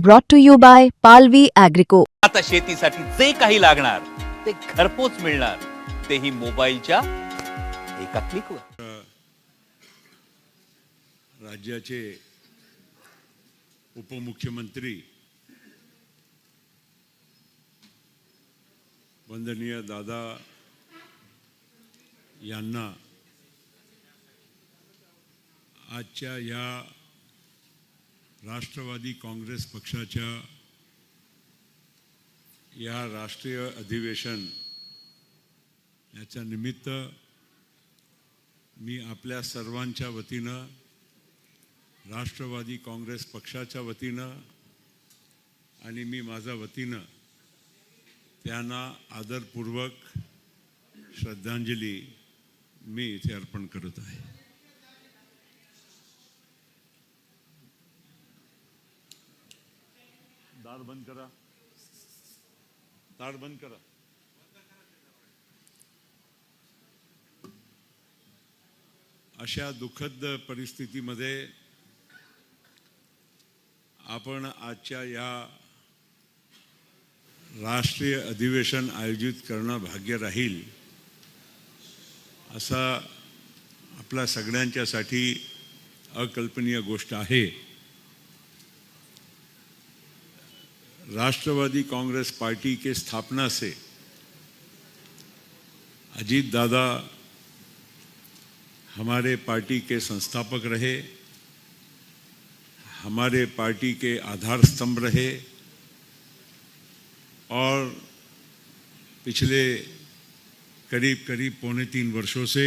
brought to you by Palvi Agrico. आता शेतीसाठी जे काही लागणार ते घरपोच मिळणार, तेही मोबाईलच्या एका क्लिकवर. राज्याचे उपमुख्यमंत्री वंदनीय दादा यांना आजच्या या राष्ट्रवादी काँग्रेस पक्षाच्या या राष्ट्रीय अधिवेशन याच्या निमित्त मी आपल्या सर्वांच्या वतीनं, राष्ट्रवादी काँग्रेस पक्षाच्या वतीनं आणि मी माझ्या वतीनं त्यांना आदरपूर्वक श्रद्धांजली मी इथे अर्पण करत आहे. दार बंद करा, दार बंद करा. अशा दुःखद परिस्थितीमध्ये आपण आजच्या या राष्ट्रीय अधिवेशन आयोजित करणं भाग्य राहील असा आपल्या सगळ्यांच्यासाठी अकल्पनीय गोष्ट आहे. राष्ट्रवादी कांग्रेस पार्टी के स्थापना से अजीत दादा हमारे पार्टी के संस्थापक रहे, हमारे पार्टी के आधार स्तंभ रहे और पिछले करीब 3.25 वर्षों से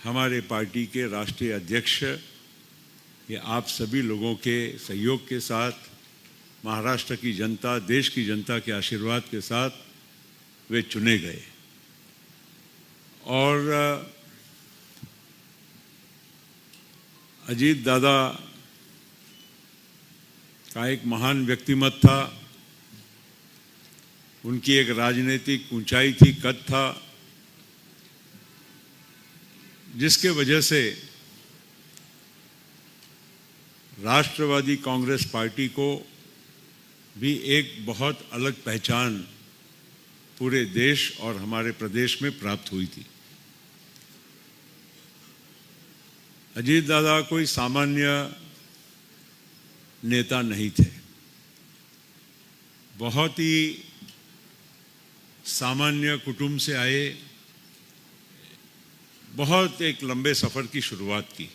हमारे पार्टी के राष्ट्रीय अध्यक्ष ये आप सभी लोगों के सहयोग के साथ, महाराष्ट्र की जनता, देश की जनता के आशीर्वाद के साथ वे चुने गए. और अजीत दादा का एक महान व्यक्तिमत्व था, उनकी एक राजनीतिक ऊंचाई थी, कद था, जिसके वजह से राष्ट्रवादी कांग्रेस पार्टी को भी एक बहुत अलग पहचान पूरे देश और हमारे प्रदेश में प्राप्त हुई थी. अजीत दादा कोई सामान्य नेता नहीं थे, बहुत ही सामान्य कुटुंब से आए, बहुत एक लंबे सफर की शुरुआत की.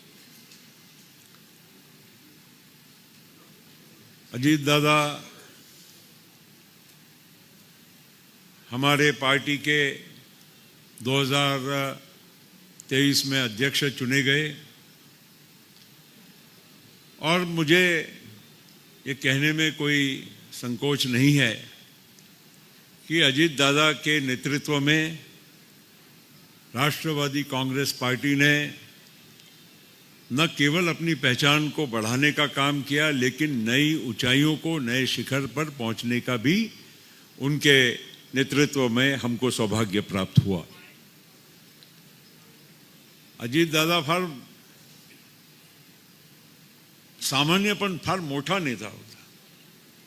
अजीत दादा हमारे पार्टी के 2023 में अध्यक्ष चुने गए और मुझे ये कहने में कोई संकोच नहीं है कि अजीत दादा के नेतृत्व में राष्ट्रवादी कांग्रेस पार्टी ने न केवल अपनी पहचान को बढ़ाने का काम किया, लेकिन नई ऊंचाइयों को, नए शिखर पर पहुंचने का भी उनके नेतृत्व में हमको सौभाग्य प्राप्त हुआ. अजीत दादा फार सामान्य पण फार मोठा नेता होता.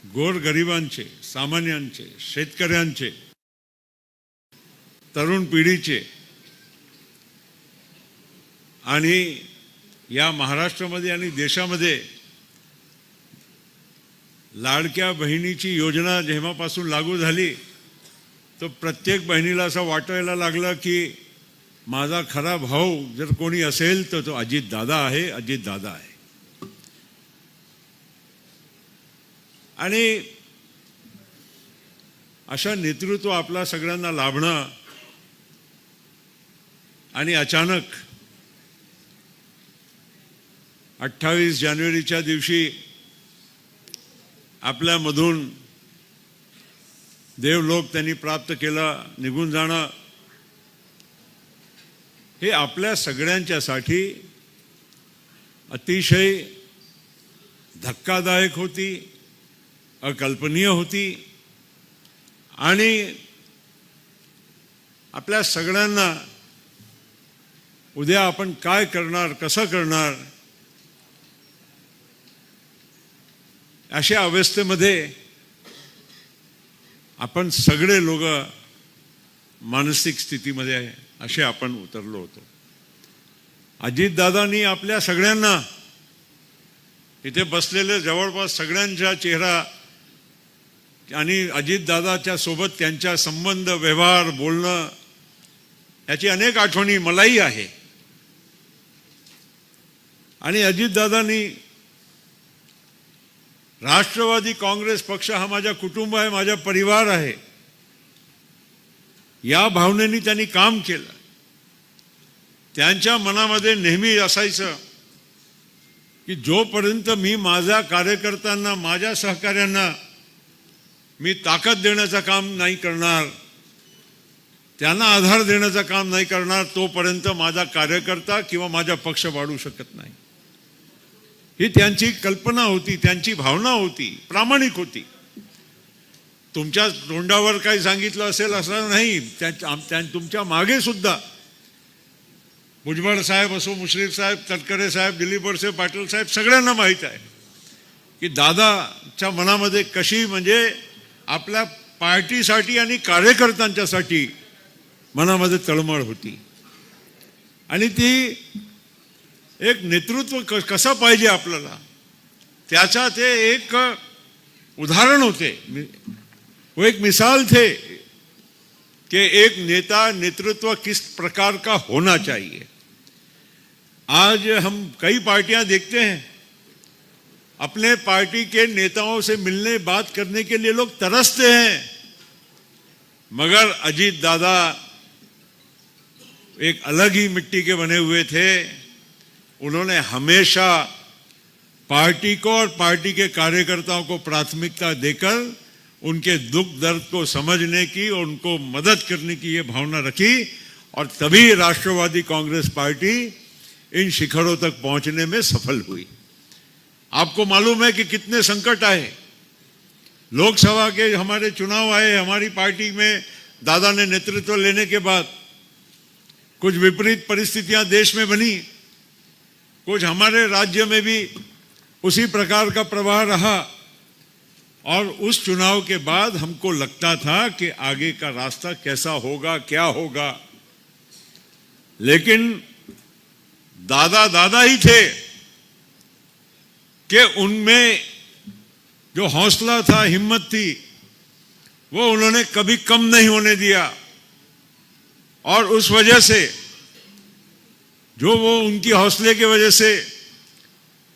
गोरगरिबांचे, सामान्यांचे, शेतकऱ्यांचे, तरुण पिढीचे आणि या महाराष्ट्रामध्ये आणि देशामध्ये लाडक्या बहिणीची योजना जेव्हापासून लागू झाली तो प्रत्येक बहिणीला असं वाटायला लागलं की माझा खरा भाऊ जर कोणी असेल तर तो अजित दादा आहे, अजित दादा आहे. आणि अशा नेतृत्व आपला सगळ्यांना लाभणं आणि अचानक 28 जानेवारीच्या दिवशी आपल्यामधून देवलोक त्यांनी प्राप्त केला, निघून जाणं हे आपल्या सगळ्यांच्यासाठी अतिशय धक्कादायक होती, अकल्पनीय होती आणि आपल्या सगळ्यांना उद्या आपण काय करणार, कसं करणार अशा अवस्थेमध्ये आपण सगळे लोक मानसिक स्थितीमध्ये असे आपण उतरलो होतो. अजितदादांनी आपल्या सगळ्यांना, इथे बसलेले जवळपास सगळ्यांचा चेहरा आणि अजितदादाच्या सोबत त्यांचा संबंध, व्यवहार, बोलणं याची अनेक आठवणी मलाही आहे. आणि अजितदादांनी राष्ट्रवादी काँग्रेस पक्ष हा माझा कुटुंब आहे, माझा परिवार आहे, या भावनेने त्यांनी काम केलं. त्यांच्या मनामध्ये नेहमी असायचं की जोपर्यंत मी माझ्या कार्यकर्त्यांना, माझ्या सहकाऱ्यांना मी ताकद देण्याचं काम नाही करणार, त्यांना आधार देण्याचं काम नाही करणार, तोपर्यंत माझा कार्यकर्ता किंवा माझा पक्ष वाढू शकत नाही. ही त्यांची कल्पना होती, त्यांची भावना होती, प्रामाणिक होती. तुमच्या तोंडावर काही सांगितलं असेल असं नाही. तुमच्या मागे सुद्धा भुजबळ साहेब असो, मुश्रीफ साहेब, तटकरे साहेब, दिलीप वळसे पाटील साहेब, सगळ्यांना माहीत आहे की दादाच्या मनामध्ये कशी, म्हणजे आपल्या पार्टीसाठी आणि कार्यकर्त्यांच्यासाठी मनामध्ये तळमळ होती. आणि ती एक नेतृत्व कसं पाहिजे आपल्याला, त्याचा ते एक उदाहरण होते, वो एक मिसाल थे कि एक नेता, नेतृत्व किस प्रकार का होना चाहिए. आज हम कई पार्टियां देखते हैं, अपने पार्टी के नेताओं से मिलने, बात करने के लिए लोग तरसते हैं, मगर अजीत दादा एक अलग ही मिट्टी के बने हुए थे. उन्होंने हमेशा पार्टी को और पार्टी के कार्यकर्ताओं को प्राथमिकता देकर उनके दुख दर्द को समझने की और उनको मदद करने की ये भावना रखी, और तभी राष्ट्रवादी कांग्रेस पार्टी इन शिखरों तक पहुंचने में सफल हुई. आपको मालूम है कि कितने संकट आए. लोकसभा के हमारे चुनाव आए, हमारी पार्टी में दादा ने नेतृत्व लेने के बाद कुछ विपरीत परिस्थितियां देश में बनी, कुछ हमारे राज्य में भी उसी प्रकार का प्रवाह रहा. और उस चुनाव के बाद हमको लगता था कि आगे का रास्ता कैसा होगा, क्या होगा. लेकिन दादा दादा ही थे कि उनमें जो हौसला था, हिम्मत थी, वो उन्होंने कभी कम नहीं होने दिया. और उस वजह से, जो वो उनकी हौसले के वजह से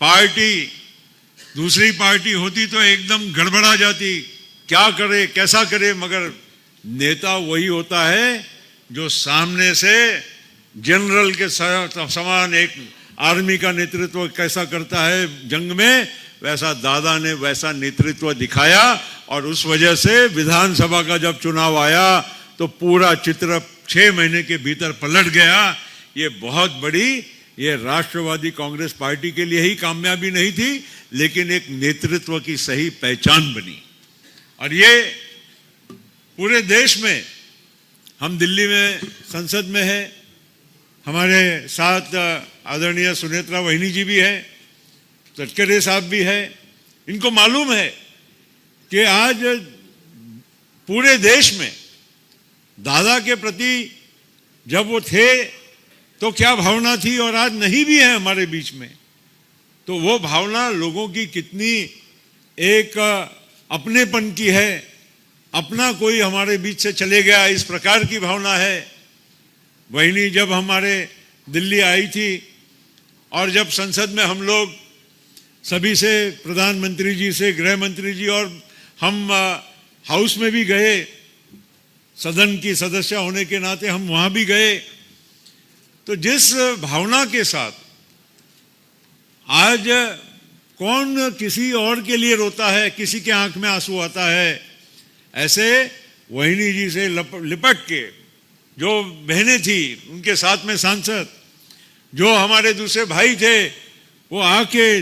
पार्टी, दूसरी पार्टी होती तो एकदम गड़बड़ा जाती, क्या करे, कैसा करे. मगर नेता वही होता है जो सामने से जनरल के समान एक आर्मी का नेतृत्व कैसा करता है जंग में, वैसा दादा ने वैसा नेतृत्व दिखाया. और उस वजह से विधानसभा का जब चुनाव आया तो पूरा चित्र 6 महीने के भीतर पलट गया. ये बहुत बड़ी, ये राष्ट्रवादी कांग्रेस पार्टी के लिए ही कामयाबी नहीं थी, लेकिन एक नेतृत्व की सही पहचान बनी. और ये पूरे देश में, हम दिल्ली में संसद में है, हमारे साथ आदरणीय सुनेत्रा वहिनी जी भी है, तटकरे साहब भी है. इनको मालूम है कि आज पूरे देश में दादा के प्रति जब वो थे तो क्या भावना थी, और आज नहीं भी है हमारे बीच में, तो वो भावना लोगों की कितनी एक अपनेपन की है. अपना कोई हमारे बीच से चले गया, इस प्रकार की भावना है. वहिनी जब हमारे दिल्ली आई थी और जब संसद में हम लोग सभी से, प्रधानमंत्री जी से, गृह मंत्री जी, और हम हाउस में भी गए, सदन की सदस्य होने के नाते हम वहां भी गए, तो जिस भावना के साथ आज कौन किसी और के लिए रोता है, किसी के आंख में आंसू आता है, ऐसे वहिनी जी से लिपट के जो बहनें थी, उनके साथ में सांसद, जो हमारे दूसरे भाई थे, वो आके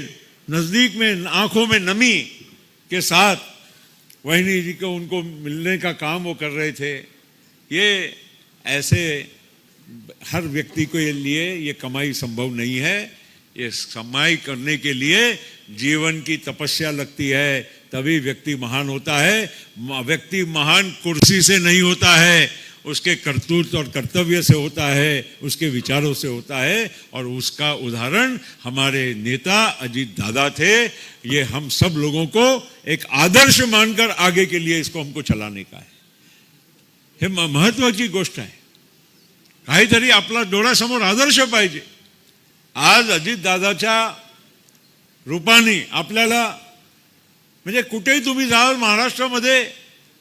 नजदीक में आंखों में नमी के साथ वहिनी जी को, उनको मिलने का काम वो कर रहे थे. ये ऐसे हर व्यक्ति के लिए ये कमाई संभव नहीं है. ये समाई करने के लिए जीवन की तपस्या लगती है, तभी व्यक्ति महान होता है। व्यक्ति महान कुर्सी से नहीं होता है, उसके करतूत और कर्तव्य से होता है, उसके विचारों से होता है। और उसका उदाहरण हमारे नेता अजीत दादा थे। ये हम सब लोगों को एक आदर्श मानकर आगे के लिए इसको हमको चलाने का है। हे महत्वाची गोष्ट आहे। काहीतरी आपला डोळ्यासमोर आदर्श पाहिजे। आज अजित दादाच्या रूपाने आपल्याला म्हणजे कुठेही तुम्ही जाल महाराष्ट्रामध्ये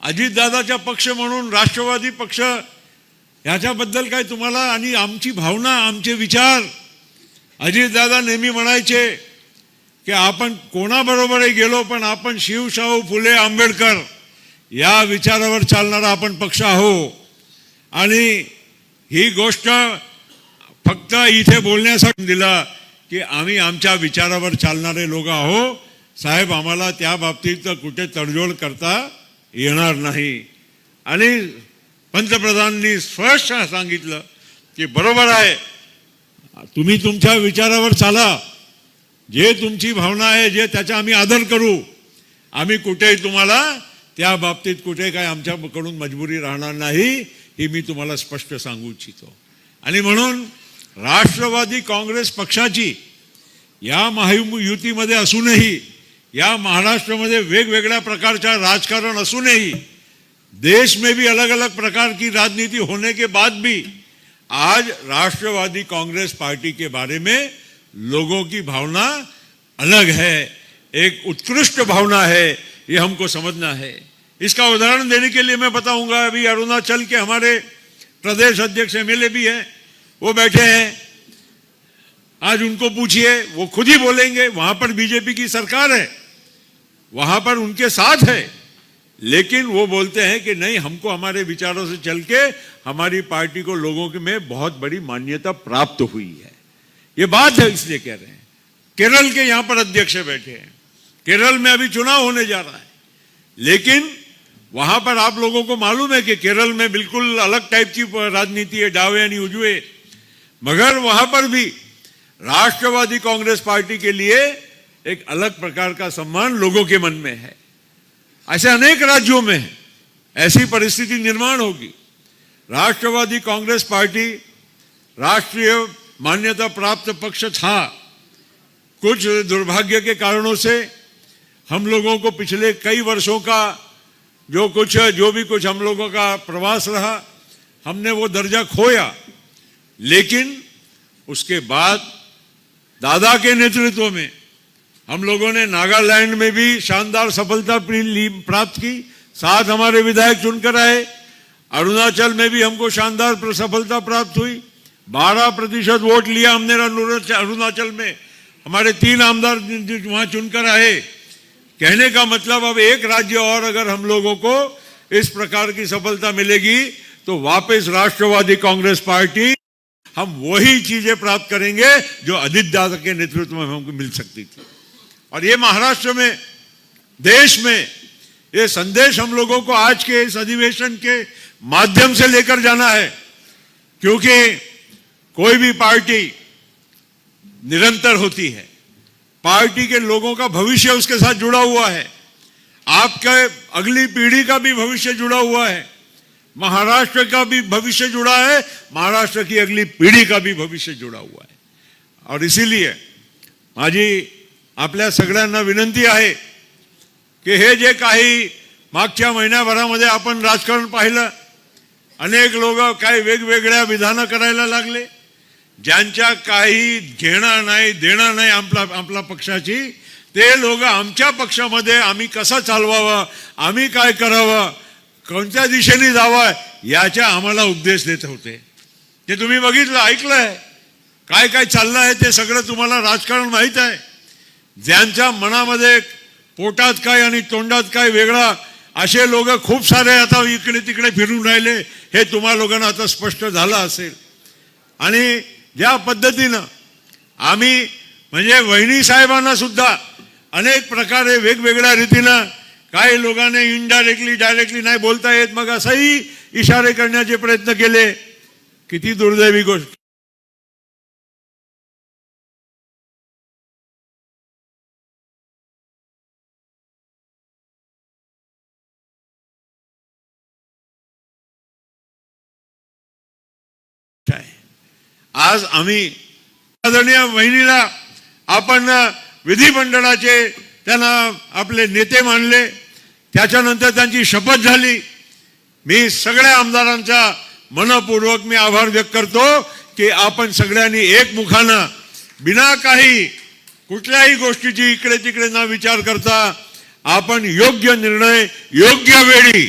अजितदादाचा पक्ष म्हणून राष्ट्रवादी पक्ष याच्याबद्दल काय तुम्हाला आणि आमची भावना आमचे विचार अजितदादा नेहमी म्हणायचे की आपण कोणाबरोबरही गेलो पण आपण शिव शाहू फुले आंबेडकर या विचारावर चालणारा आपण पक्ष आहो। आणि ही गोष्ट फक्त इथे बोलण्यासाठी दिला की आम्ही आमच्या विचारावर चालणारे लोक आहो साहेब, आम्हाला त्या बाबतीत कुठे तडजोड करता येणार नाही। आणि पंतप्रधानांनी स्पष्ट सांगितलं की बरोबर आहे, तुम्ही तुमच्या विचारावर चाला, जे तुमची भावना आहे जे त्याचा आम्ही आदर करू, आम्ही कुठेही तुम्हाला त्या बाबतीत कुठे काय आमच्याकडून मजबुरी राहणार नाही, हे मी तुम्हाला स्पष्ट सांगू इच्छितो। आणि म्हणून राष्ट्रवादी काँग्रेस पक्षाची या महायुतीमध्ये असूनही, या महाराष्ट्र में वेगवेगळ्या प्रकारचा राजकारण असूनही, देश में भी अलग अलग प्रकार की राजनीति होने के बाद भी आज राष्ट्रवादी कांग्रेस पार्टी के बारे में लोगों की भावना अलग है, एक उत्कृष्ट भावना है, ये हमको समझना है। इसका उदाहरण देने के लिए मैं बताऊंगा, अभी अरुणाचल के हमारे प्रदेश अध्यक्ष एमएलए भी हैं, वो बैठे हैं, आज उनको पूछिए वो खुद ही बोलेंगे। वहां पर बीजेपी की सरकार है, वहां पर उनके साथ है, लेकिन वो बोलते हैं कि नहीं, हमको हमारे विचारों से चल के हमारी पार्टी को लोगों में बहुत बड़ी मान्यता प्राप्त हुई है। ये बात है, इसलिए कह रहे हैं। केरल के यहां पर अध्यक्ष बैठे हैं, केरल में अभी चुनाव होने जा रहा है, लेकिन वहां पर आप लोगों को मालूम है कि केरल में बिल्कुल अलग टाइप की राजनीति है, डावे यानी उजवे, मगर वहां पर भी राष्ट्रवादी कांग्रेस पार्टी के लिए एक अलग प्रकार का सम्मान लोगों के मन में है। ऐसे अनेक राज्यों में है, ऐसी परिस्थिति निर्माण होगी। राष्ट्रवादी कांग्रेस पार्टी राष्ट्रीय मान्यता प्राप्त पक्ष था, कुछ दुर्भाग्य के कारणों से हम लोगों को पिछले कई वर्षों का जो भी कुछ हम लोगों का प्रवास रहा, हमने वो दर्जा खोया। लेकिन उसके बाद दादा के नेतृत्व में हम लोगों ने नागालैंड में भी शानदार सफलता प्राप्त की, 7 हमारे विधायक चुनकर आए। अरुणाचल में भी हमको शानदार सफलता प्राप्त हुई, 12% वोट लिया हमने अरुणाचल में, हमारे 3 आमदार वहां चुनकर आए। कहने का मतलब अब एक राज्य और अगर हम लोगों को इस प्रकार की सफलता मिलेगी तो वापस राष्ट्रवादी कांग्रेस पार्टी हम वही चीजें प्राप्त करेंगे जो अजित दादा के नेतृत्व में हमको मिल सकती थी। और ये महाराष्ट्र में, देश में ये संदेश हम लोगों को आज के इस अधिवेशन के माध्यम से लेकर जाना है, क्योंकि कोई भी पार्टी निरंतर होती है, पार्टी के लोगों का भविष्य उसके साथ जुड़ा हुआ है, आपके अगली पीढ़ी का भी भविष्य जुड़ा हुआ है, महाराष्ट्र का भी भविष्य जुड़ा है, महाराष्ट्र की अगली पीढ़ी का भी भविष्य जुड़ा हुआ है। और इसीलिए माझी आपल्या सगळ्यांना विनंती आहे की हे जे काही मागच्या महिन्याभरामध्ये आपण राजकारण पाहिलं, अनेक लोक काही वेगवेगळ्या विधानं करायला लागले, ज्यांच्या काही घेणं नाही देणं नाही आपला पक्षाची, ते लोक आमच्या पक्षामध्ये आम्ही कसं चालवावं, आम्ही काय करावं, कोणत्या दिशेने जावं याचा आम्हाला उपदेश देत होते। ते तुम्ही बघितलं, ऐकलंय, काय काय चाललं आहे ते सगळं तुम्हाला राजकारण माहित आहे। ज्यांच्या मनामध्ये पोटात काय आणि तोंडात काय वेगळा, असे लोक खूप सारे आता इकडे तिकडे फिरून राहिले, हे तुम्हा लोकांना आता स्पष्ट झालं असेल। आणि ज्या पद्धतीनं आम्ही म्हणजे वहिनी साहेबांना सुद्धा अनेक प्रकारे वेगवेगळ्या रीतीनं काही लोकांनी इनडायरेक्टली डायरेक्टली नाही बोलता येत, मग असंही इशारे करण्याचे प्रयत्न केले। किती दुर्दैवी गोष्ट। आज आम्ही आदरणीय वहिनीला आपण विधिमंडळाचे त्यांना आपले नेते मानले, त्याच्यानंतर त्यांची शपथ झाली. मी सगळ्या आमदारांचा मनपूर्वक मी आभार व्यक्त करतो की आपण सगळ्यांनी एकमुखानं बिना काही कुठल्याही गोष्टीची इकडे तिकडे न विचार करता आपण योग्य निर्णय योग्य वेळी,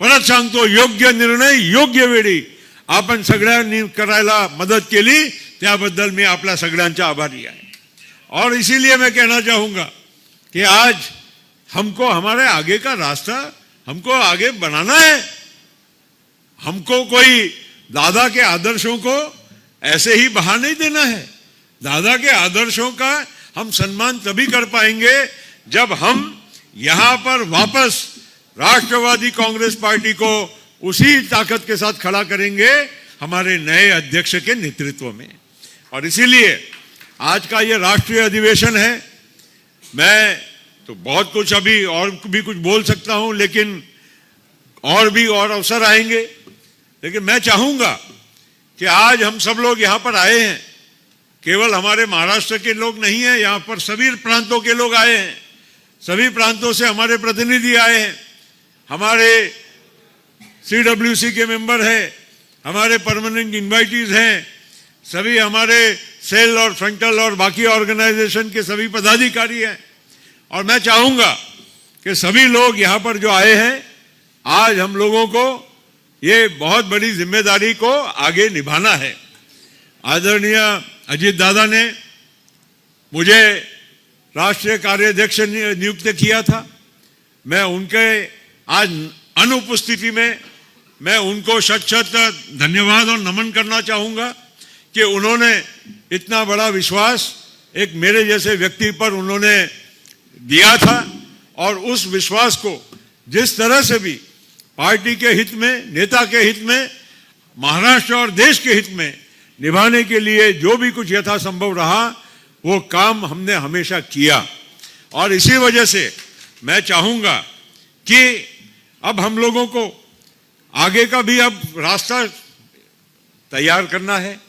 परत सांगतो योग्य निर्णय योग्य वेळी आपण सगळ्यांनी करायला मदत केली, त्याबद्दल मी आपल्या सगळ्यांचा आभारी आहे. और इसीलिए मैं कहना चाहूँगा कि आज हमको हमारे आगे का रास्ता हमको आगे बनाना है. हमको कोई दादा के आदर्शों को ऐसे ही बहा नहीं देना है. दादा के आदर्शों का हम सम्मान तभी कर पाएंगे जब हम यहाँ पर वापस राष्ट्रवादी कांग्रेस पार्टी को उसी ताकत के साथ खड़ा करेंगे हमारे नए अध्यक्ष के नेतृत्व में. और इसीलिए आज का ये राष्ट्रीय अधिवेशन है. मैं तो बहुत कुछ अभी और भी कुछ बोल सकता हूं, लेकिन और अवसर आएंगे. लेकिन मैं चाहूंगा कि आज हम सब लोग यहाँ पर आए हैं, केवल हमारे महाराष्ट्र के लोग नहीं हैं, यहाँ पर सभी प्रांतों के लोग आए हैं. सभी प्रांतों से हमारे प्रतिनिधि आए हैं, हमारे CWC के मेंबर हैं, हमारे परमानेंट इन्वाइटीज हैं, सभी हमारे सेल और फ्रंटल और बाकी ऑर्गेनाइजेशन के सभी पदाधिकारी हैं. और मैं चाहूंगा कि सभी लोग यहाँ पर जो आए हैं, आज हम लोगों को ये बहुत बड़ी जिम्मेदारी को आगे निभाना है. आदरणीय अजीत दादा ने मुझे राष्ट्रीय कार्याध्यक्ष नियुक्त किया था. मैं उनके आज अनुपस्थिति में मैं उनको शत धन्यवाद और नमन करना चाहूँगा कि उन्होंने इतना बड़ा विश्वास एक मेरे जैसे व्यक्ति पर उन्होंने दिया था. और उस विश्वास को जिस तरह से भी पार्टी के हित में, नेता के हित में, महाराष्ट्र और देश के हित में निभाने के लिए जो भी कुछ यथासंभव रहा वो काम हमने हमेशा किया. और इसी वजह से मैं चाहूँगा कि अब हम लोगों को आगे का भी अब रास्ता तैयार करना है.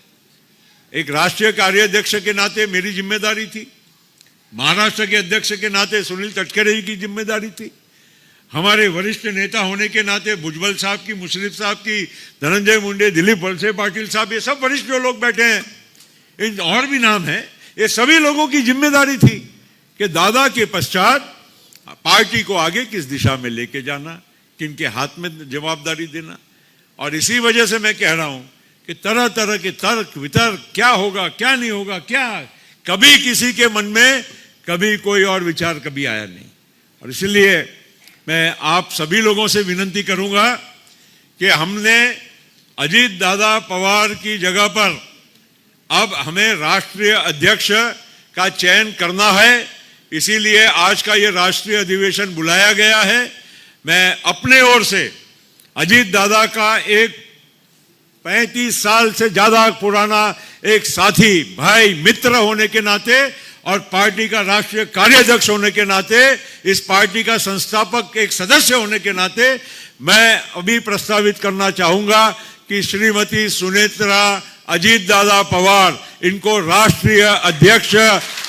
एक राष्ट्रीय कार्याध्यक्ष के नाते मेरी जिम्मेदारी थी, महाराष्ट्र के अध्यक्ष के नाते सुनील तटकरे जी की जिम्मेदारी थी, हमारे वरिष्ठ नेता होने के नाते भुजबल साहब की, मुशर्रफ साहब की, धनंजय मुंडे, दिलीप वलसे पाटिल साहब, ये सब वरिष्ठ जो लोग बैठे हैं, इन और भी नाम हैं, ये सभी लोगों की जिम्मेदारी थी कि दादा के पश्चात पार्टी को आगे किस दिशा में लेके जाना, किनके हाथ में जवाबदारी देना. और इसी वजह से मैं कह रहा हूं कि तरह तरह के तर्क वितर्क, क्या होगा क्या नहीं होगा, क्या कभी किसी के मन में कभी कोई और विचार कभी आया नहीं. और इसलिए मैं आप सभी लोगों से विनती करूंगा कि हमने अजीत दादा पवार की जगह पर अब हमें राष्ट्रीय अध्यक्ष का चयन करना है. इसीलिए आज का ये राष्ट्रीय अधिवेशन बुलाया गया है. मैं अपने ओर से अजीत दादा का एक 35 साल से ज्यादा पुराना एक साथी, भाई, मित्र होने के नाते और पार्टी का राष्ट्रीय कार्याध्यक्ष होने के नाते, इस पार्टी का संस्थापक एक सदस्य होने के नाते मैं अभी प्रस्तावित करना चाहूंगा कि श्रीमती सुनेत्रा अजीत दादा पवार, इनको राष्ट्रीय अध्यक्ष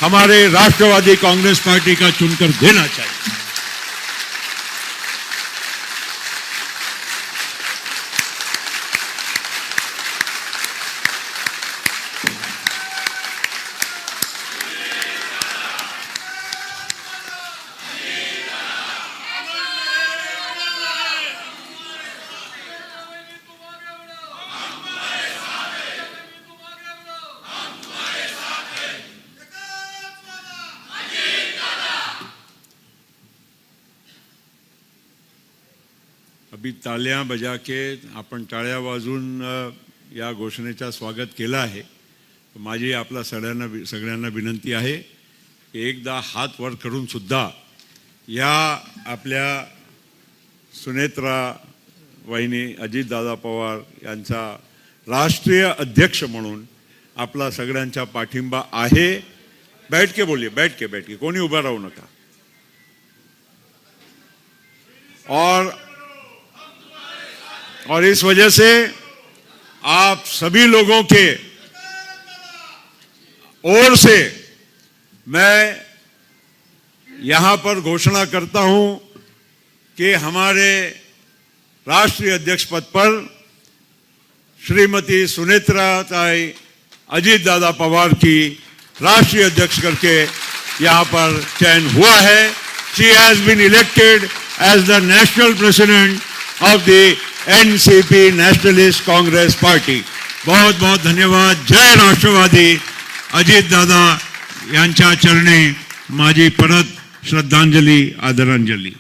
हमारे राष्ट्रवादी कांग्रेस पार्टी का चुनकर देना चाहिए. अभी तालियां बजा के आपण टाळ्या वाजून या घोषणेचा स्वागत केला आहे. माझी आपला सगळ्यांना विनंती आहे की एकदा हात वर करून सुद्धा या आपल्या सुनेत्रा वहिनी अजितदादा पवार यांचा राष्ट्रीय अध्यक्ष म्हणून आपला सगळ्यांचा पाठिंबा आहे. बैठ के बोलिए, बैठ के कोणी उभा राहू नका. और इस वजह से आप सभी लोगों के ओर से मैं यहां पर घोषणा करता हूं कि हमारे राष्ट्रीय अध्यक्ष पद पर श्रीमती सुनेत्रा ताई अजीत दादा पवार की राष्ट्रीय अध्यक्ष करके यहां पर चयन हुआ है. She has been elected as the national president of the NCP Nationalist Congress Party. बहुत बहुत धन्यवाद. जय राष्ट्रवादी. अजित दादा यांच्या चरणी माझी परत श्रद्धांजली, आदरांजली.